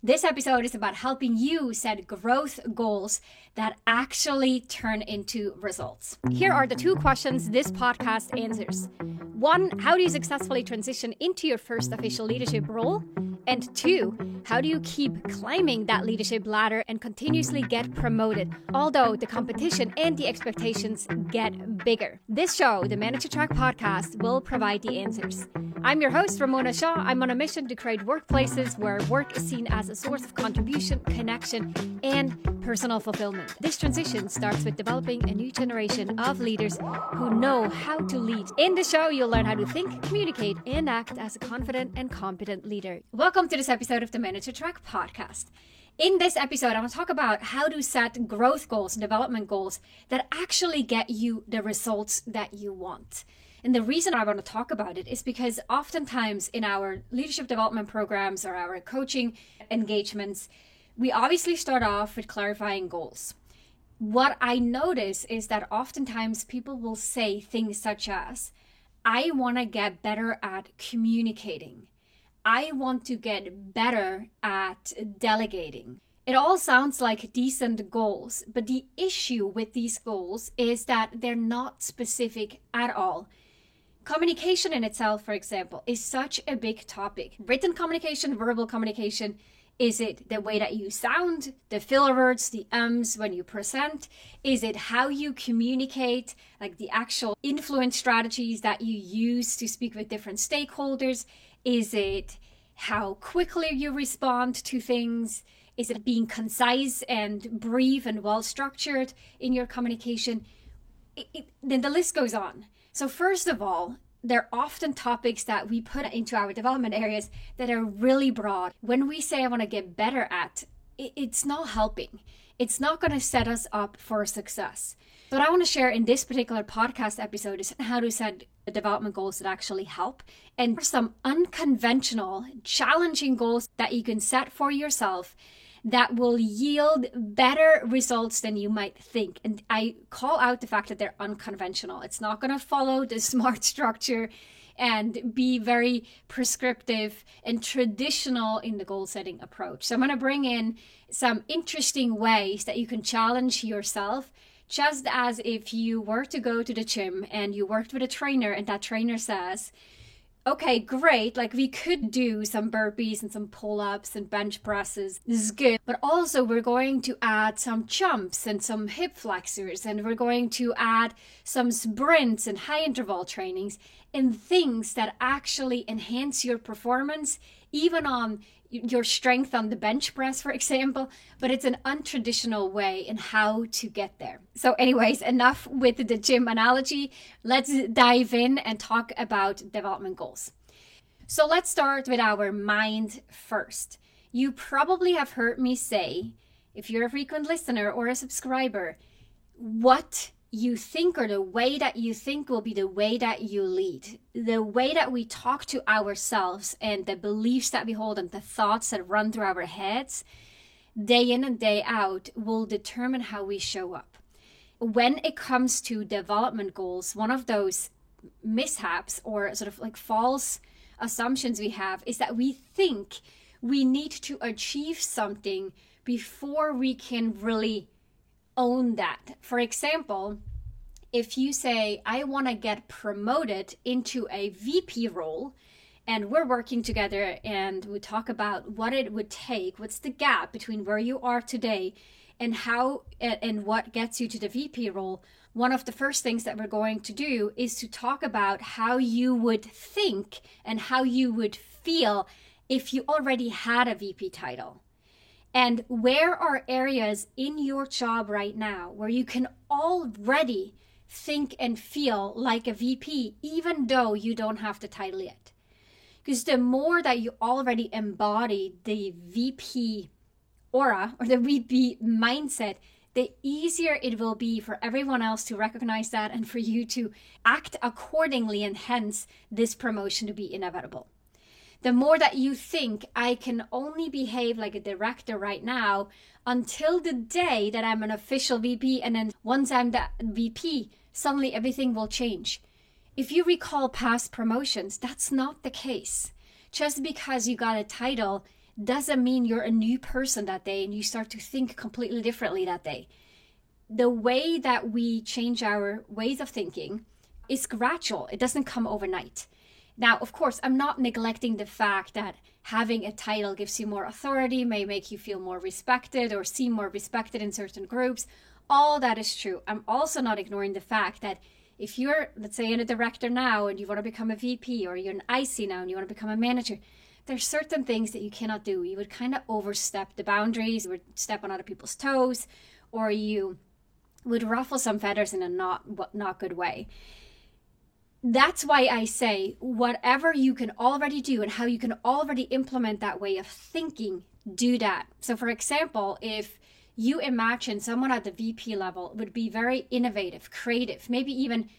This episode is about helping you set growth goals that actually turn into results. Here are the two questions this podcast answers. One, how do you successfully transition into your first official leadership role? And two, how do you keep climbing that leadership ladder and continuously get promoted, although the competition and the expectations get bigger? This show, the Manager Track podcast, will provide the answers. I'm your host, Ramona Shaw. I'm on a mission to create workplaces where work is seen as a source of contribution, connection, and personal fulfillment. This transition starts with developing a new generation of leaders who know how to lead. In the show, you'll learn how to think, communicate, and act as a confident and competent leader. Welcome to this episode of the Manager Track podcast. In this episode, I want to talk about how to set growth goals and development goals that actually get you the results that you want. And the reason I want to talk about it is because oftentimes in our leadership development programs or our coaching engagements, we obviously start off with clarifying goals. What I notice is that oftentimes people will say things such as, I want to get better at communicating. I want to get better at delegating. It all sounds like decent goals, but the issue with these goals is that they're not specific at all. Communication in itself, for example, is such a big topic. Written communication, verbal communication. Is it the way that you sound, the filler words, the ums when you present? Is it how you communicate, like the actual influence strategies that you use to speak with different stakeholders? Is it how quickly you respond to things? Is it being concise and brief and well structured in your communication? Then the list goes on. So first of all, there are often topics that we put into our development areas that are really broad. When we say I want to get better at, it's not helping. It's not going to set us up for success. What I want to share in this particular podcast episode is how to set development goals that actually help, and some unconventional, challenging goals that you can set for yourself that will yield better results than you might think. And I call out the fact that they're unconventional. It's not going to follow the SMART structure and be very prescriptive and traditional in the goal setting approach. So I'm going to bring in some interesting ways that you can challenge yourself, just as if you were to go to the gym and you worked with a trainer and that trainer says, okay, great. Like we could do some burpees and some pull-ups and bench presses. This is good. But also we're going to add some jumps and some hip flexors, and we're going to add some sprints and high interval trainings and things that actually enhance your performance, even on your strength on the bench press, for example, but it's an untraditional way in how to get there. So anyways, enough with the gym analogy. Let's dive in and talk about development goals. So let's start with our mind first. You probably have heard me say, if you're a frequent listener or a subscriber, what you think or the way that you think will be the way that you lead. The way that we talk to ourselves and the beliefs that we hold and the thoughts that run through our heads day in and day out will determine how we show up. When it comes to development goals, one of those mishaps or sort of like false assumptions we have is that we think we need to achieve something before we can really own that. For example, if you say, I want to get promoted into a VP role, and we're working together and we talk about what it would take, what's the gap between where you are today and how and what gets you to the VP role, one of the first things that we're going to do is to talk about how you would think and how you would feel if you already had a VP title. And where are areas in your job right now where you can already think and feel like a VP, even though you don't have the title yet? Because the more that you already embody the VP aura or the VP mindset, the easier it will be for everyone else to recognize that and for you to act accordingly, and hence this promotion to be inevitable. The more that you think, I can only behave like a director right now until the day that I'm an official VP, and then once I'm the VP, suddenly everything will change. If you recall past promotions, that's not the case. Just because you got a title doesn't mean you're a new person that day and you start to think completely differently that day. The way that we change our ways of thinking is gradual. It doesn't come overnight. Now, of course, I'm not neglecting the fact that having a title gives you more authority, may make you feel more respected or seem more respected in certain groups. All that is true. I'm also not ignoring the fact that if you're, let's say, a director now and you want to become a VP, or you're an IC now and you want to become a manager, there's certain things that you cannot do. You would kind of overstep the boundaries, you would step on other people's toes, or you would ruffle some feathers in a not good way. That's why I say whatever you can already do and how you can already implement that way of thinking, do that. So for example, if you imagine someone at the VP level would be very innovative, creative, maybe even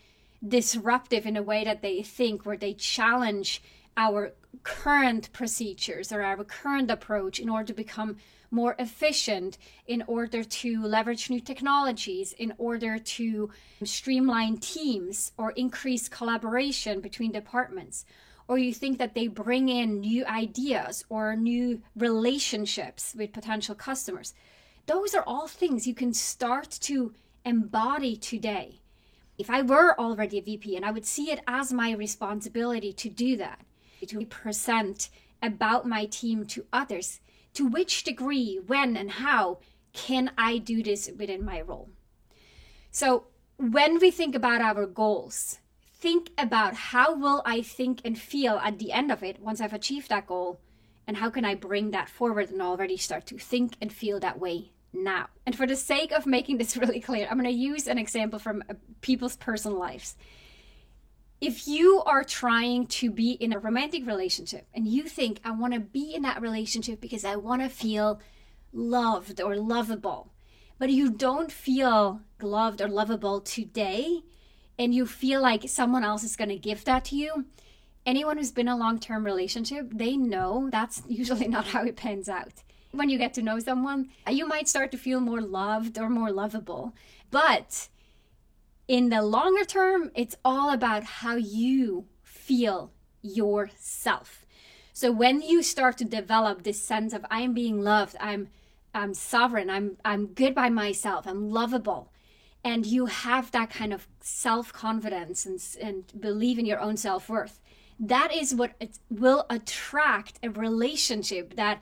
disruptive in a way that they think, where they challenge our current procedures or our current approach in order to become more efficient, in order to leverage new technologies, in order to streamline teams or increase collaboration between departments. Or you think that they bring in new ideas or new relationships with potential customers. Those are all things you can start to embody today. If I were already a VP, and I would see it as my responsibility to do that, to present about my team to others, to which degree, when, and how can I do this within my role? So when we think about our goals, think about how will I think and feel at the end of it once I've achieved that goal, and how can I bring that forward and already start to think and feel that way now. And for the sake of making this really clear, I'm going to use an example from people's personal lives. If you are trying to be in a romantic relationship and you think, I want to be in that relationship because I want to feel loved or lovable, but you don't feel loved or lovable today, and you feel like someone else is going to give that to you, anyone who's been in a long-term relationship, they know that's usually not how it pans out. When you get to know someone, you might start to feel more loved or more lovable, but in the longer term, it's all about how you feel yourself. So when you start to develop this sense of I'm being loved, I'm sovereign, I'm good by myself, I'm lovable, and you have that kind of self-confidence and believe in your own self-worth, that is what it will attract a relationship that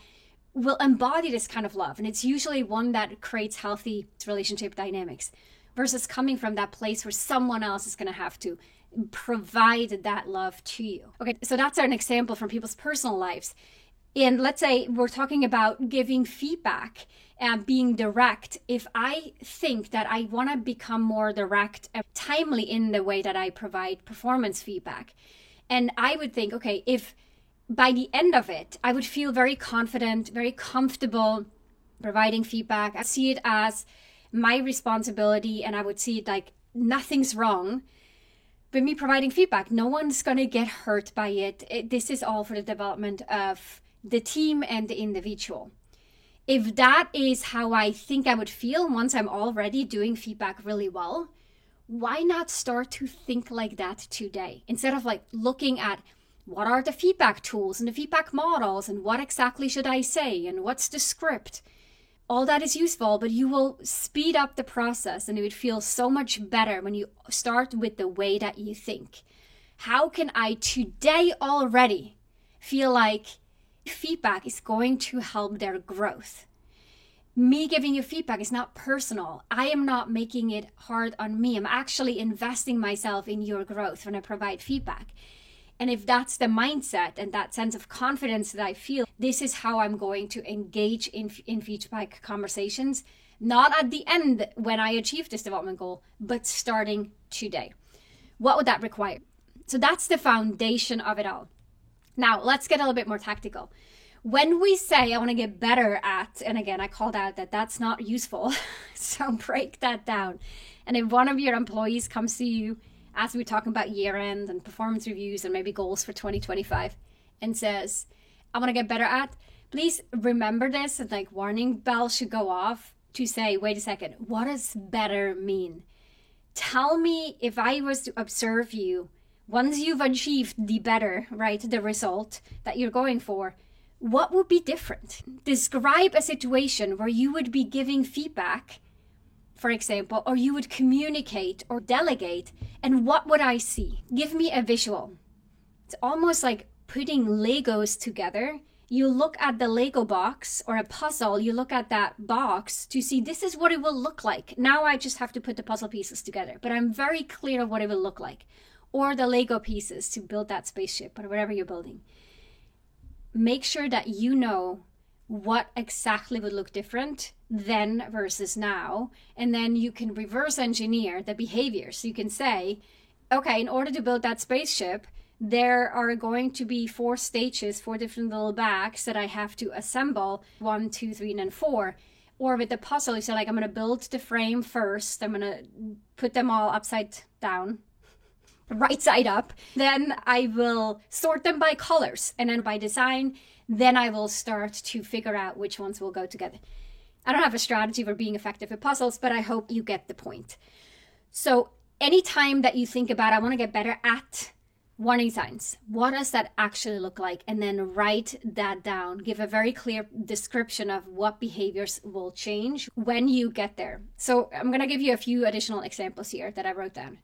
will embody this kind of love. And it's usually one that creates healthy relationship dynamics, versus coming from that place where someone else is going to have to provide that love to you. Okay, so that's an example from people's personal lives. And let's say we're talking about giving feedback and being direct. If I think that I want to become more direct and timely in the way that I provide performance feedback, and I would think, okay, if by the end of it, I would feel very confident, very comfortable providing feedback, I see it as my responsibility, and I would see it like nothing's wrong with me providing feedback. No one's going to get hurt by it. This is all for the development of the team and the individual. If that is how I think I would feel once I'm already doing feedback really well, why not start to think like that today? Instead of like looking at what are the feedback tools and the feedback models and what exactly should I say and what's the script? All that is useful, but you will speed up the process and it would feel so much better when you start with the way that you think. How can I today already feel like feedback is going to help their growth? Me giving you feedback is not personal. I am not making it hard on me. I'm actually investing myself in your growth when I provide feedback. And if that's the mindset and that sense of confidence that I feel, this is how I'm going to engage in feedback conversations, not at the end when I achieve this development goal, but starting today. What would that require? So that's the foundation of it all. Now, let's get a little bit more tactical. When we say I want to get better at, and again, I called out that that's not useful, so break that down. And if one of your employees comes to you as we're talking about year-end and performance reviews and maybe goals for 2025 and says, I want to get better at, please remember this, and like warning bells should go off to say, wait a second, what does better mean? Tell me, if I was to observe you, once you've achieved the better, right, the result that you're going for, what would be different? Describe a situation where you would be giving feedback, for example, or you would communicate or delegate, and what would I see? Give me a visual. It's almost like putting Legos together. You look at the Lego box or a puzzle, you look at that box to see this is what it will look like. Now I just have to put the puzzle pieces together, but I'm very clear of what it will look like. Or the Lego pieces to build that spaceship or whatever you're building. Make sure that you know what exactly would look different then versus now. And then you can reverse engineer the behavior. So you can say, okay, in order to build that spaceship, there are going to be 4 stages, 4 different little bags that I have to assemble, 1, 2, 3, and then 4. Or with the puzzle, you say like, I'm going to build the frame first. I'm going to put them all upside down, right side up. Then I will sort them by colors. And then by design, then I will start to figure out which ones will go together. I don't have a strategy for being effective at puzzles, but I hope you get the point. So anytime that you think about, I want to get better at warning signs, what does that actually look like? And then write that down. Give a very clear description of what behaviors will change when you get there. So I'm going to give you a few additional examples here that I wrote down.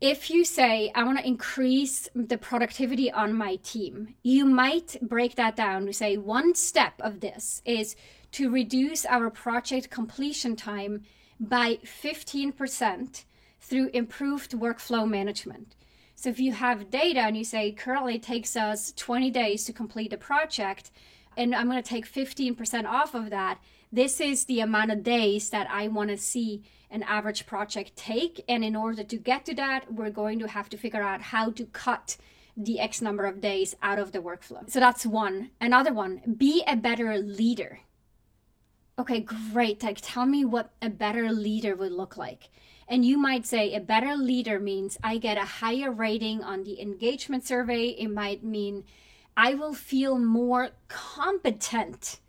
If you say, I want to increase the productivity on my team, you might break that down to say one step of this is to reduce our project completion time by 15% through improved workflow management. So if you have data and you say currently it takes us 20 days to complete a project, and I'm going to take 15% off of that, this is the amount of days that I want to see an average project take. And in order to get to that, we're going to have to figure out how to cut the X number of days out of the workflow. So that's one. Another one, be a better leader. Okay, great. Like, tell me what a better leader would look like. And you might say a better leader means I get a higher rating on the engagement survey. It might mean I will feel more competent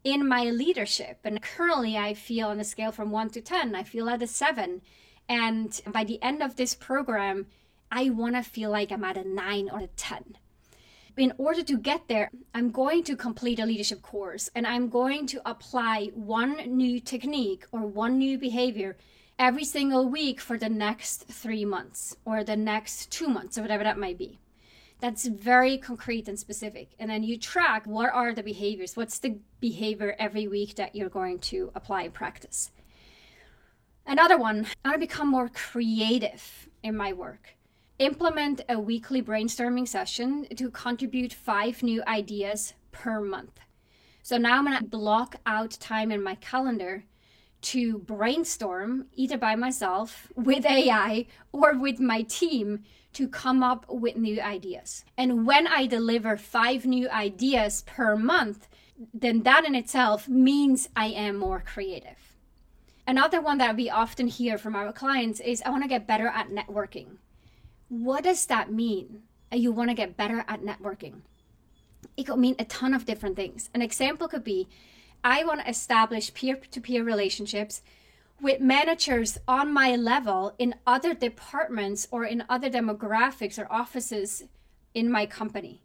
in my leadership. And currently I feel on a scale from 1 to 10, I feel at a 7. And by the end of this program, I want to feel like I'm at a 9 or a 10. In order to get there, I'm going to complete a leadership course and I'm going to apply one new technique or one new behavior every single week for the next 3 months or the next 2 months or whatever that might be. That's very concrete and specific. And then you track what are the behaviors, what's the behavior every week that you're going to apply and practice. Another one, I want to become more creative in my work. Implement a weekly brainstorming session to contribute 5 new ideas per month. So now I'm going to block out time in my calendar to brainstorm either by myself, with AI, or with my team to come up with new ideas. And when I deliver 5 new ideas per month, then that in itself means I am more creative. Another one that we often hear from our clients is, I want to get better at networking. What does that mean? You want to get better at networking? It could mean a ton of different things. An example could be, I want to establish peer-to-peer relationships with managers on my level in other departments or in other demographics or offices in my company.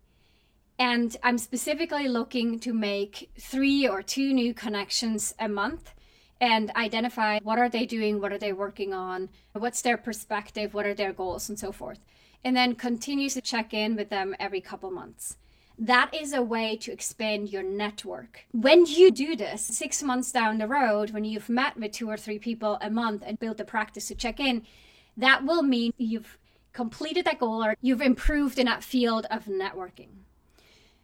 And I'm specifically looking to make 3 or 2 new connections a month and identify what are they doing, what are they working on, what's their perspective, what are their goals, and so forth. And then continue to check in with them every couple months. That is a way to expand your network. When you do this 6 months down the road, when you've met with 2 or 3 people a month and built a practice to check in, that will mean you've completed that goal or you've improved in that field of networking.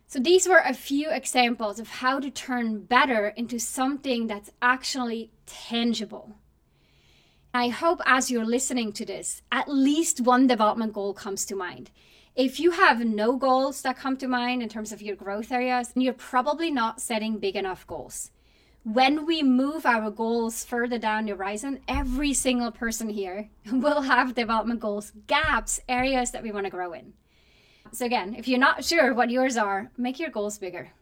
So these were a few examples of how to turn better into something that's actually tangible. I hope as you're listening to this, at least one development goal comes to mind. If you have no goals that come to mind in terms of your growth areas, you're probably not setting big enough goals. When we move our goals further down the horizon, every single person here will have development goals, gaps, areas that we want to grow in. So again, if you're not sure what yours are, make your goals bigger.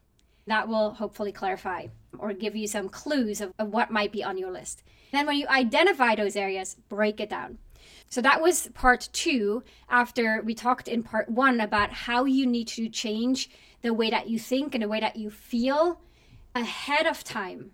That will hopefully clarify or give you some clues of what might be on your list. Then when you identify those areas, break it down. So that was part 2, after we talked in part 1 about how you need to change the way that you think and the way that you feel ahead of time,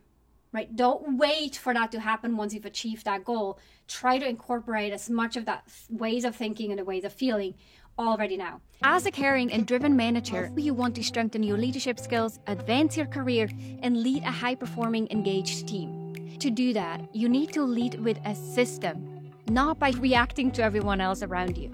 right? Don't wait for that to happen once you've achieved that goal. Try to incorporate as much of that ways of thinking and the ways of feeling already now. As a caring and driven manager, you want to strengthen your leadership skills, advance your career, and lead a high-performing, engaged team. To do that, you need to lead with a system, not by reacting to everyone else around you.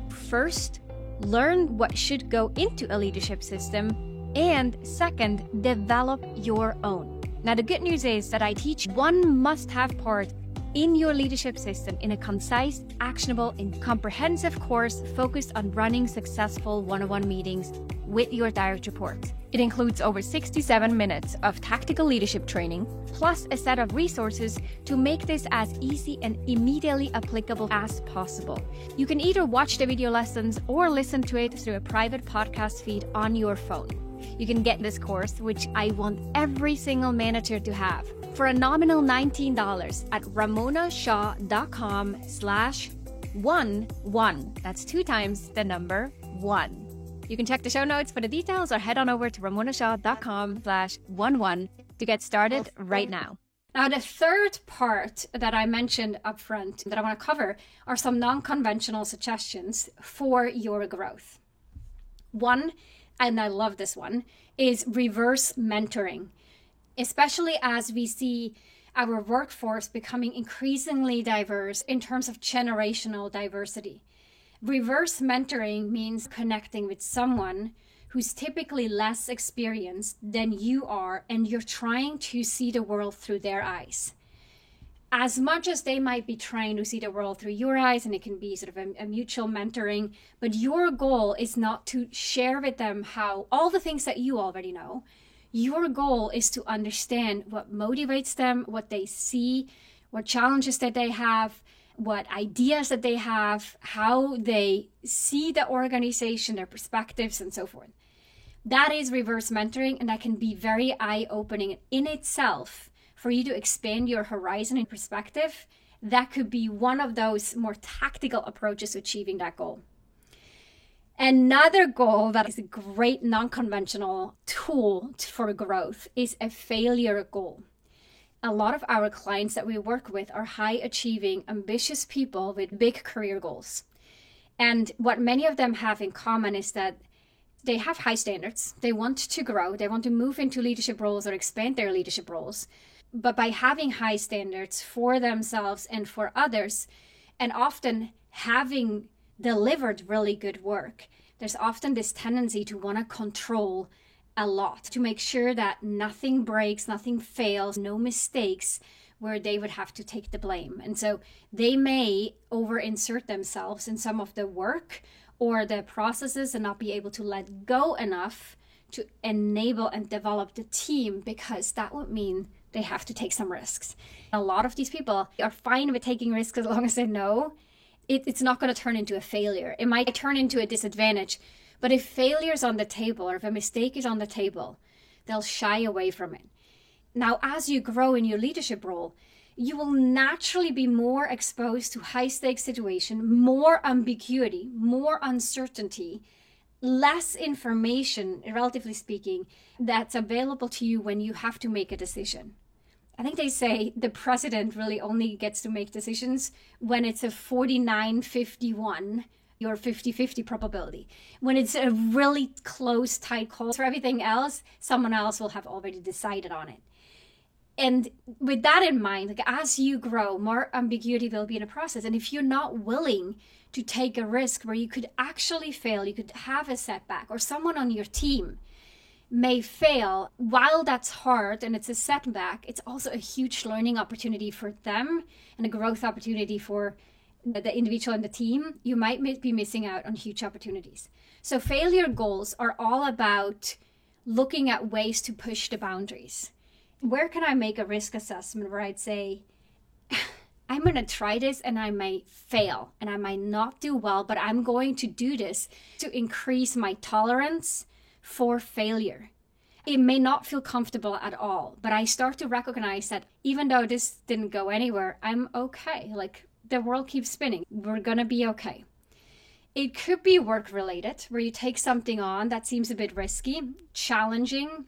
First, learn what should go into a leadership system, and second, develop your own. Now, the good news is that I teach one must-have part in your leadership system in a concise, actionable, and comprehensive course focused on running successful one-on-one meetings with your direct reports. It includes over 67 minutes of tactical leadership training, plus a set of resources to make this as easy and immediately applicable as possible. You can either watch the video lessons or listen to it through a private podcast feed on your phone. You can get this course, which I want every single manager to have, for a nominal $19 at ramonashaw.com/11. That's 2 times the number 1. You can check the show notes for the details or head on over to ramonashaw.com/11 to get started right now. Now, the third part that I mentioned up front that I want to cover are some non-conventional suggestions for your growth. One, and I love this one, is reverse mentoring, especially as we see our workforce becoming increasingly diverse in terms of generational diversity. Reverse mentoring means connecting with someone who's typically less experienced than you are, and you're trying to see the world through their eyes. As much as they might be trying to see the world through your eyes, and it can be sort of a mutual mentoring, but your goal is not to share with them how all the things that you already know. Your goal is to understand what motivates them, what they see, what challenges that they have, what ideas that they have, how they see the organization, their perspectives, and so forth. That is reverse mentoring, and that can be very eye-opening in itself. For you to expand your horizon and perspective, that could be one of those more tactical approaches to achieving that goal. Another goal that is a great non-conventional tool for growth is a failure goal. A lot of our clients that we work with are high-achieving, ambitious people with big career goals. And what many of them have in common is that they have high standards. They want to grow. They want to move into leadership roles or expand their leadership roles. But by having high standards for themselves and for others, and often having delivered really good work, there's often this tendency to want to control a lot, to make sure that nothing breaks, nothing fails, no mistakes where they would have to take the blame. And so they may over-insert themselves in some of the work or the processes and not be able to let go enough to enable and develop the team, because that would mean they have to take some risks. A lot of these people are fine with taking risks as long as they know it's not going to turn into a failure. It might turn into a disadvantage, but if failure is on the table or if a mistake is on the table, they'll shy away from it. Now, as you grow in your leadership role, you will naturally be more exposed to high-stakes situation, more ambiguity, more uncertainty, less information, relatively speaking, that's available to you when you have to make a decision. I think they say the president really only gets to make decisions when it's a 49-51 or 50-50 probability. When it's a really close, tight call, for everything else, someone else will have already decided on it. And with that in mind, like, as you grow, more ambiguity will be in the process. And if you're not willing to take a risk where you could actually fail, you could have a setback, or someone on your team may fail, while that's hard and it's a setback, it's also a huge learning opportunity for them and a growth opportunity for the individual and the team. You might be missing out on huge opportunities. So failure goals are all about looking at ways to push the boundaries. Where can I make a risk assessment where I'd say, I'm going to try this and I may fail and I might not do well, but I'm going to do this to increase my tolerance for failure. It may not feel comfortable at all, but I start to recognize that even though this didn't go anywhere, I'm okay. Like, the world keeps spinning. We're going to be okay. It could be work related, where you take something on that seems a bit risky, challenging,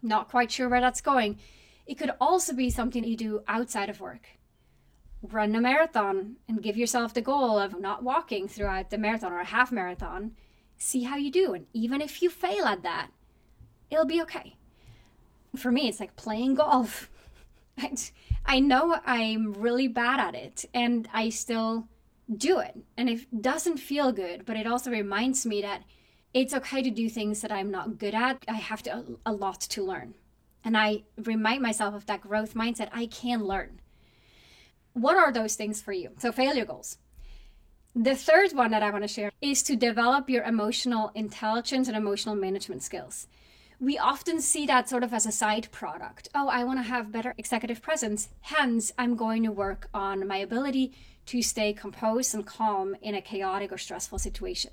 not quite sure where that's going. It could also be something you do outside of work. Run a marathon and give yourself the goal of not walking throughout the marathon or a half marathon. See how you do. And even if you fail at that, it'll be okay. For me, it's like playing golf. I know I'm really bad at it, and I still do it. And it doesn't feel good, but it also reminds me that it's okay to do things that I'm not good at. I have a lot to learn. And I remind myself of that growth mindset. I can learn. What are those things for you? So failure goals. The third one that I want to share is to develop your emotional intelligence and emotional management skills. We often see that sort of as a side product. Oh, I want to have better executive presence. Hence, I'm going to work on my ability to stay composed and calm in a chaotic or stressful situation.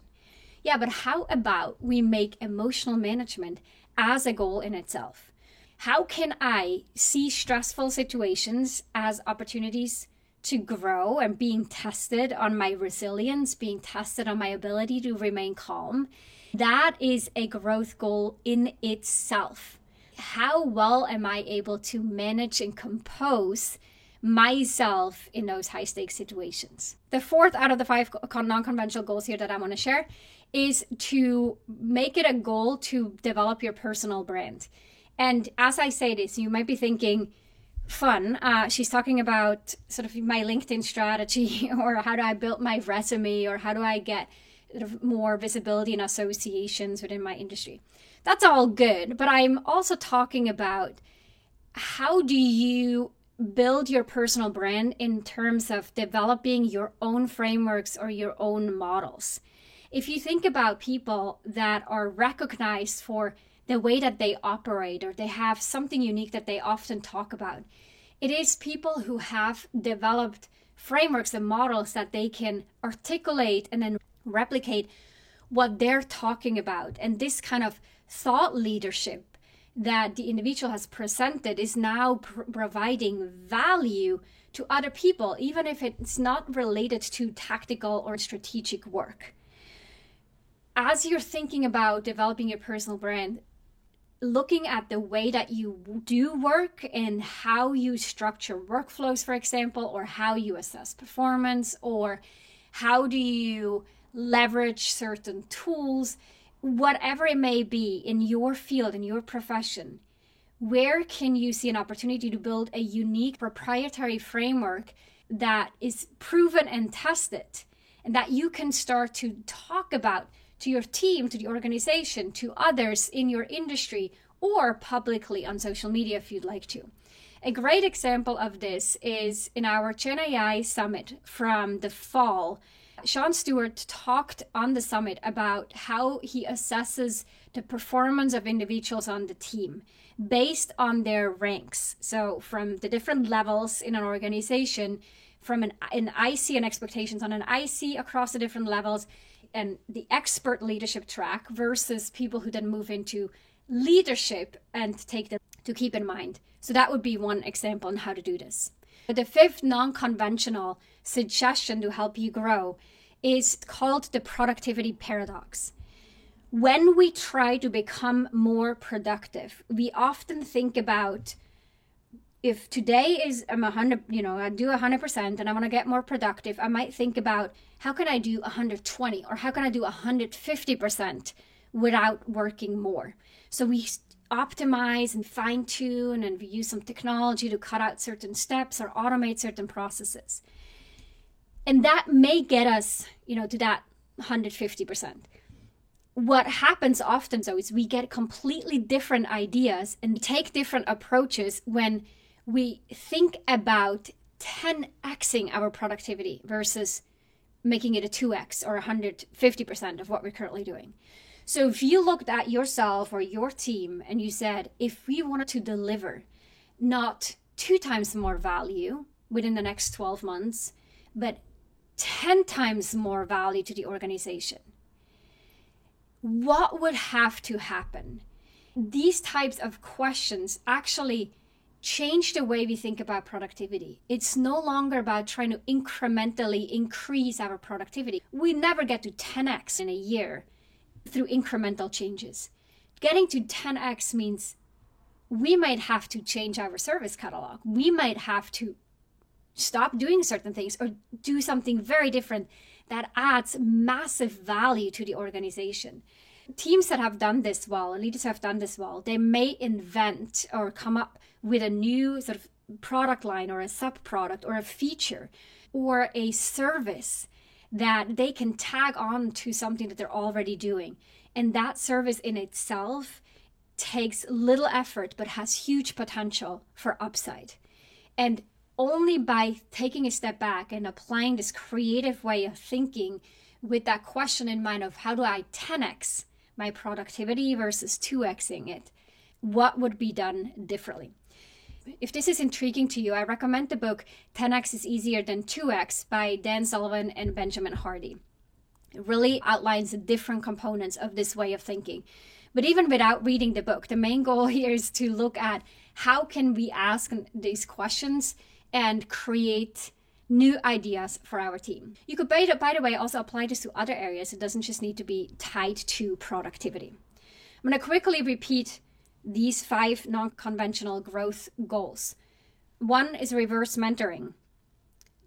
Yeah, but how about we make emotional management as a goal in itself? How can I see stressful situations as opportunities to grow and being tested on my resilience, being tested on my ability to remain calm? That is a growth goal in itself. How well am I able to manage and compose myself in those high stakes situations? The fourth out of the 5 non-conventional goals here that I want to share is to make it a goal to develop your personal brand. And as I say this, you might be thinking, fun, she's talking about sort of my LinkedIn strategy, or how do I build my resume, or how do I get more visibility and associations within my industry. That's all good, but I'm also talking about how do you build your personal brand in terms of developing your own frameworks or your own models. If you think about people that are recognized for the way that they operate, or they have something unique that they often talk about, it is people who have developed frameworks and models that they can articulate and then replicate what they're talking about. And this kind of thought leadership that the individual has presented is now providing value to other people, even if it's not related to tactical or strategic work. As you're thinking about developing your personal brand, looking at the way that you do work and how you structure workflows, for example, or how you assess performance, or how do you leverage certain tools, whatever it may be in your field, in your profession, where can you see an opportunity to build a unique proprietary framework that is proven and tested, and that you can start to talk about to your team, to the organization, to others in your industry, or publicly on social media if you'd like to. A great example of this is in our Gen AI Summit from the fall. Sean Stewart talked on the summit about how he assesses the performance of individuals on the team based on their ranks. So from the different levels in an organization, from an IC and expectations on an IC across the different levels, and the expert leadership track versus people who then move into leadership and take them to keep in mind. So that would be one example on how to do this. The fifth non-conventional suggestion to help you grow is called the productivity paradox. When we try to become more productive, we often think about, if today is I'm 100, I do 100% and I want to get more productive, I might think about how can I do 120 or how can I do 150% without working more. So we optimize and fine tune, and we use some technology to cut out certain steps or automate certain processes. And that may get us, to that 150%. What happens often though is we get completely different ideas and take different approaches when we think about 10xing our productivity versus making it a 2x or 150% of what we're currently doing. So if you looked at yourself or your team and you said, if we wanted to deliver not 2 times more value within the next 12 months, but 10 times more value to the organization, what would have to happen? These types of questions actually change the way we think about productivity. It's no longer about trying to incrementally increase our productivity. We never get to 10x in a year through incremental changes. Getting to 10x means we might have to change our service catalog. We might have to stop doing certain things or do something very different that adds massive value to the organization. Teams that have done this well, and leaders who have done this well, they may invent or come up with a new sort of product line or a sub-product or a feature or a service that they can tag on to something that they're already doing. And that service in itself takes little effort but has huge potential for upside. And only by taking a step back and applying this creative way of thinking with that question in mind of how do I 10x my productivity versus 2xing it, what would be done differently? If this is intriguing to you, I recommend the book 10x is Easier Than 2x by Dan Sullivan and Benjamin Hardy. It really outlines the different components of this way of thinking. But even without reading the book, the main goal here is to look at how can we ask these questions and create new ideas for our team. You could, by the way, also apply this to other areas. It doesn't just need to be tied to productivity. I'm going to quickly repeat these 5 non-conventional growth goals. 1 is reverse mentoring.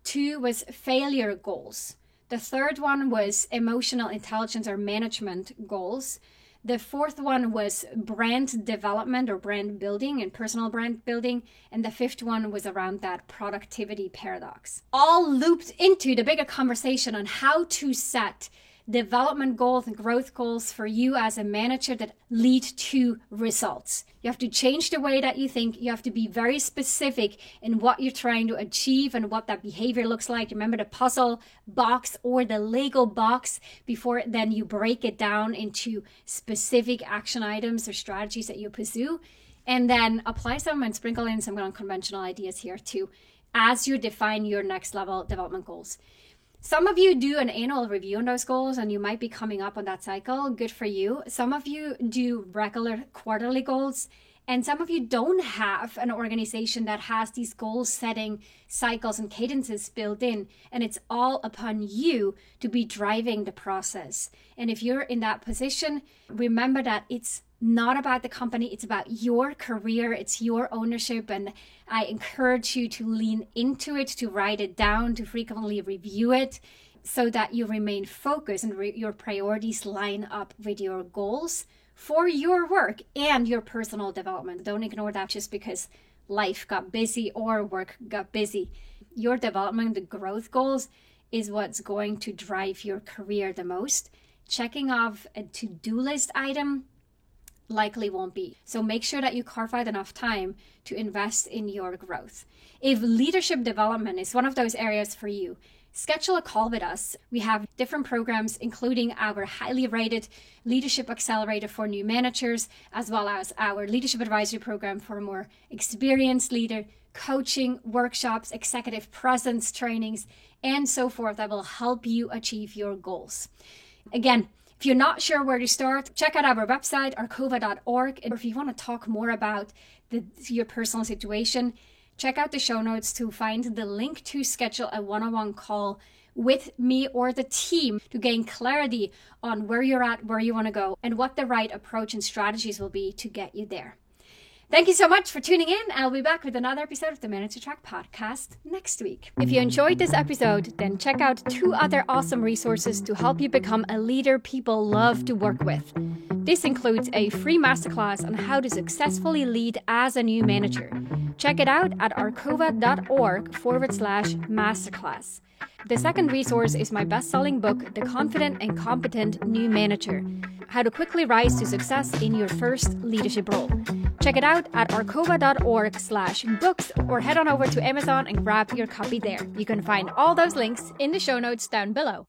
2 was failure goals. The 3rd one was emotional intelligence or management goals. The 4th one was brand development or brand building and personal brand building. And the 5th one was around that productivity paradox. All looped into the bigger conversation on how to set development goals and growth goals for you as a manager that lead to results. You have to change the way that you think. You have to be very specific in what you're trying to achieve and what that behavior looks like. Remember the puzzle box or the Lego box before then you break it down into specific action items or strategies that you pursue. And then apply some and sprinkle in some unconventional ideas here too as you define your next level development goals. Some of you do an annual review on those goals and you might be coming up on that cycle. Good for you. Some of you do regular quarterly goals, and some of you don't have an organization that has these goal setting cycles and cadences built in, and it's all upon you to be driving the process. And if you're in that position, remember that it's not about the company, it's about your career, it's your ownership, and I encourage you to lean into it, to write it down, to frequently review it so that you remain focused and your priorities line up with your goals for your work and your personal development. Don't ignore that just because life got busy or work got busy. Your development, the growth goals, is what's going to drive your career the most. Checking off a to-do list item likely won't be. So make sure that you carve out enough time to invest in your growth. If leadership development is one of those areas for you, schedule a call with us. We have different programs, including our highly rated Leadership Accelerator for new managers, as well as our Leadership Advisory Program for a more experienced leader, coaching, workshops, executive presence trainings, and so forth that will help you achieve your goals. Again, if you're not sure where to start, check out our website, arcova.org. Or if you want to talk more about your personal situation, check out the show notes to find the link to schedule a one-on-one call with me or the team to gain clarity on where you're at, where you want to go, and what the right approach and strategies will be to get you there. Thank you so much for tuning in. I'll be back with another episode of the Manage to Track podcast next week. If you enjoyed this episode, then check out 2 other awesome resources to help you become a leader people love to work with. This includes a free masterclass on how to successfully lead as a new manager. Check it out at arcova.org/masterclass. The second resource is my best-selling book, The Confident and Competent New Manager: How to Quickly Rise to Success in Your First Leadership Role. Check it out at arcova.org/books or head on over to Amazon and grab your copy there. You can find all those links in the show notes down below.